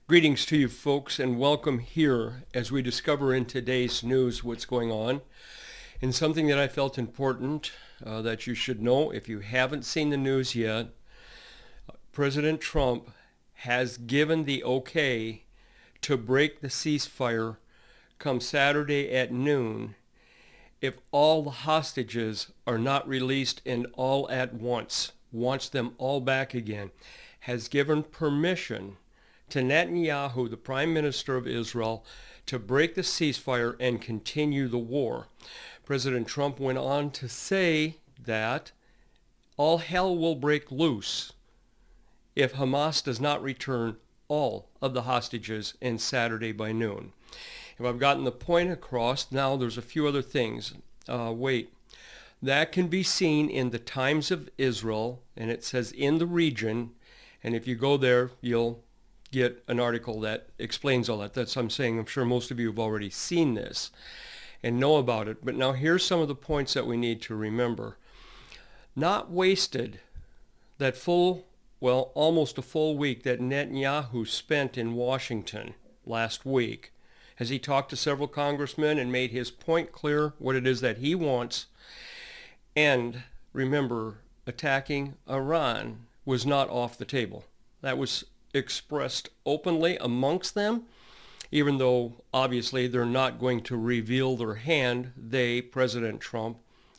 Greetings to you folks and welcome here as we discover in today's news what's going on. And something that I felt important that you should know if you haven't seen the news yet, President Trump has given the okay to break the ceasefire come Saturday at noon if all the hostages are not released and all at once, wants them all back again, has given permission to Netanyahu, the Prime Minister of Israel, to break the ceasefire and continue the war. President Trump went on to say that all hell will break loose if Hamas does not return all of the hostages in Saturday by noon. If I've gotten the point across, now there's a few other things. That can be seen in the Times of Israel, and it says in the region, and if you go there, you'll get an article that explains all that. That's what I'm saying. I'm sure most of you have already seen this and know about it. But now here's some of the points that we need to remember. Not wasted that almost a full week that Netanyahu spent in Washington last week as he talked to several congressmen and made his point clear what it is that he wants. And remember, attacking Iran was not off the table. That was expressed openly amongst them, even though obviously they're not going to reveal their hand, President Trump,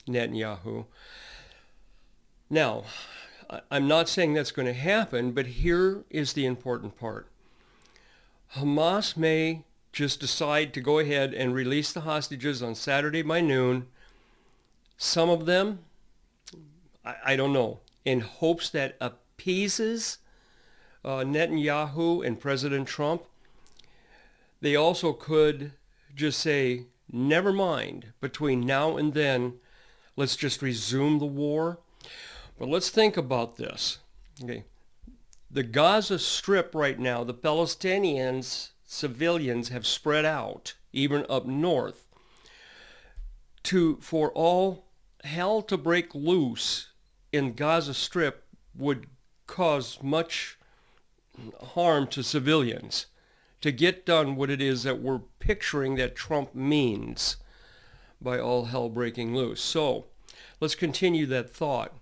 Netanyahu. Now, I'm not saying that's going to happen, but here is the important part. Hamas may just decide to go ahead and release the hostages on Saturday by noon. Some of them, I don't know, in hopes that appeases Netanyahu and President Trump. They also could just say, never mind, between now and then, let's just resume the war. But let's think about this. Okay. The Gaza Strip right now, the Palestinians, civilians have spread out, even up north. For all hell to break loose in Gaza Strip would cause much harm to civilians to get done what it is that we're picturing that Trump means by all hell breaking loose. So let's continue that thought.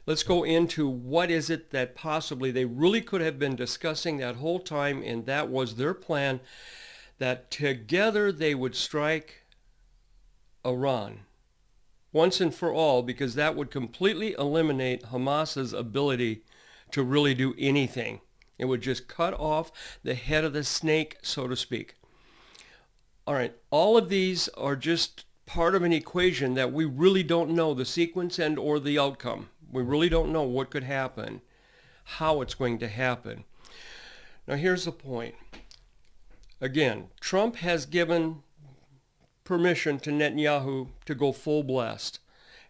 Let's go into what is it that possibly they really could have been discussing that whole time, and that was their plan, that together they would strike Iran once and for all, because that would completely eliminate Hamas's ability to really do anything. It would just cut off the head of the snake, so to speak. All right, all of these are just part of an equation that we really don't know the sequence and or the outcome. We really don't know what could happen, how it's going to happen. Now here's the point. Again, Trump has given permission to Netanyahu to go full blast.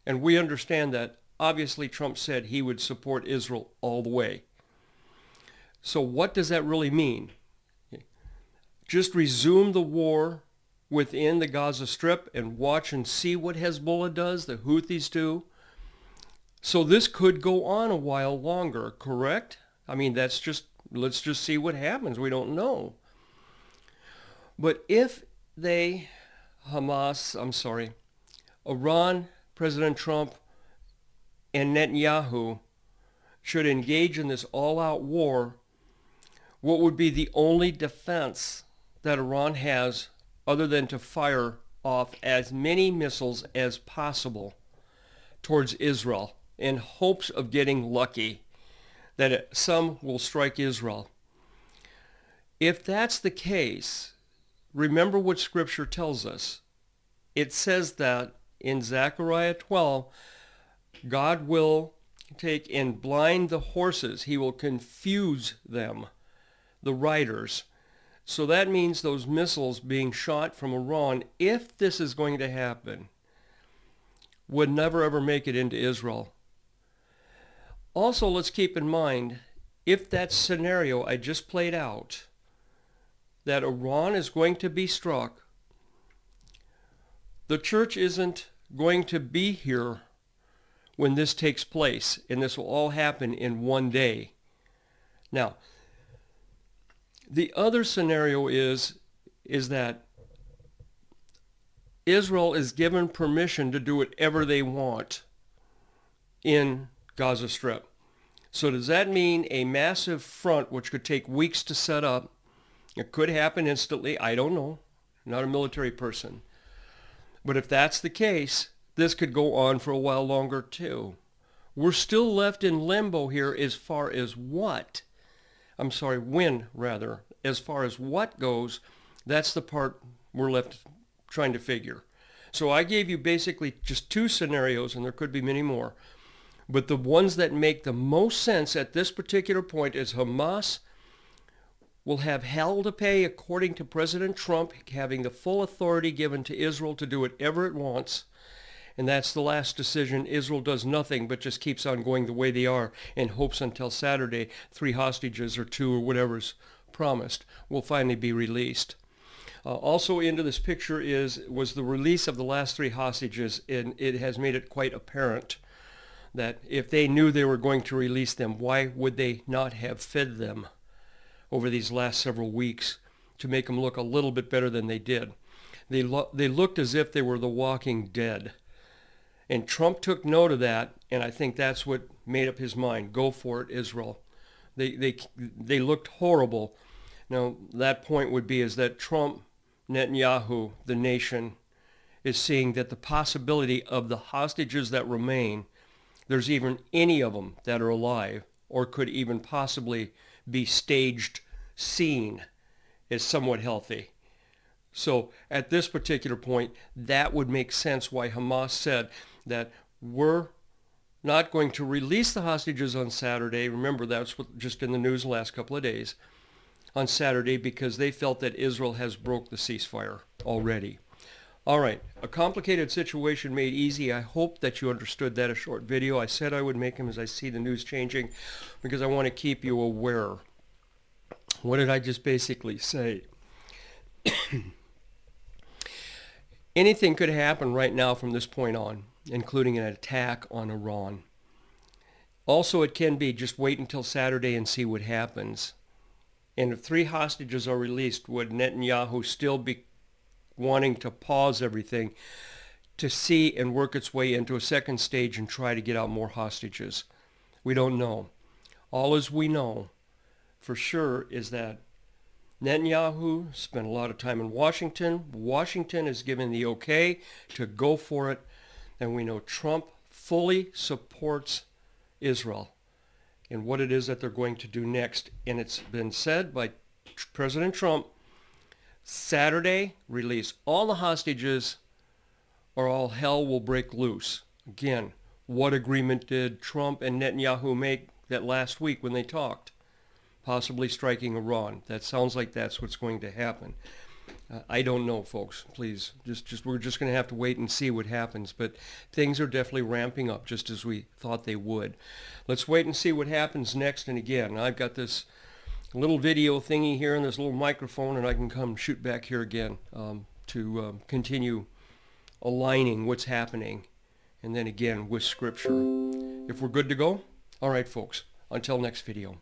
And we understand that. Obviously, Trump said he would support Israel all the way. So what does that really mean? Just resume the war within the Gaza Strip and watch and see what Hezbollah does, the Houthis do. So this could go on a while longer, correct? I mean, let's just see what happens. We don't know. But if Iran, President Trump, and Netanyahu should engage in this all-out war, what would be the only defense that Iran has other than to fire off as many missiles as possible towards Israel in hopes of getting lucky that some will strike Israel? If that's the case, remember what Scripture tells us. It says that in Zechariah 12, God will take and blind the horses. He will confuse them, the riders. So that means those missiles being shot from Iran, if this is going to happen, would never ever make it into Israel. Also, let's keep in mind, if that scenario I just played out, that Iran is going to be struck, the church isn't going to be here when this takes place, and this will all happen in one day. Now, The other scenario is that Israel is given permission to do whatever they want in Gaza Strip. So does that mean a massive front, which could take weeks to set up? It could happen instantly. I don't know. I'm not a military person. But if that's the case, this could go on for a while longer too. We're still left in limbo here as far as what? When rather. As far as what goes, that's the part we're left trying to figure. So I gave you basically just two scenarios, and there could be many more. But the ones that make the most sense at this particular point is Hamas will have hell to pay according to President Trump, having the full authority given to Israel to do whatever it wants. And that's the last decision. Israel does nothing but just keeps on going the way they are and hopes until Saturday 3 hostages or 2 or whatever's promised will finally be released. Also into this picture was the release of the last 3 hostages, and it has made it quite apparent that if they knew they were going to release them, why would they not have fed them over these last several weeks to make them look a little bit better than they did? They looked as if they were the walking dead. And Trump took note of that, and I think that's what made up his mind. Go for it, Israel. They looked horrible. Now, that point would be is that Trump, Netanyahu, the nation, is seeing that the possibility of the hostages that remain, there's even any of them that are alive or could even possibly be staged seen, is somewhat healthy. So at this particular point, that would make sense why Hamas said that we're not going to release the hostages on Saturday. Remember, that's what just in the news the last couple of days, on Saturday, because they felt that Israel has broke the ceasefire already. All right, a complicated situation made easy. I hope that you understood that, a short video. I said I would make them as I see the news changing because I want to keep you aware. What did I just basically say? Anything could happen right now from this point on, including an attack on Iran. Also, it can be just wait until Saturday and see what happens. And if 3 hostages are released, would Netanyahu still be wanting to pause everything to see and work its way into a second stage and try to get out more hostages? We don't know. All as we know for sure is that Netanyahu spent a lot of time in Washington. Washington is given the okay to go for it. And we know Trump fully supports Israel in what it is that they're going to do next. And it's been said by President Trump, Saturday, release all the hostages or all hell will break loose. Again, what agreement did Trump and Netanyahu make that last week when they talked? Possibly striking Iran. That sounds like that's what's going to happen. I don't know, folks. Please, we're just going to have to wait and see what happens. But things are definitely ramping up just as we thought they would. Let's wait and see what happens next. And again, I've got this little video thingy here and this little microphone, and I can come shoot back here again to continue aligning what's happening. And then again with Scripture. If we're good to go, all right, folks. Until next video.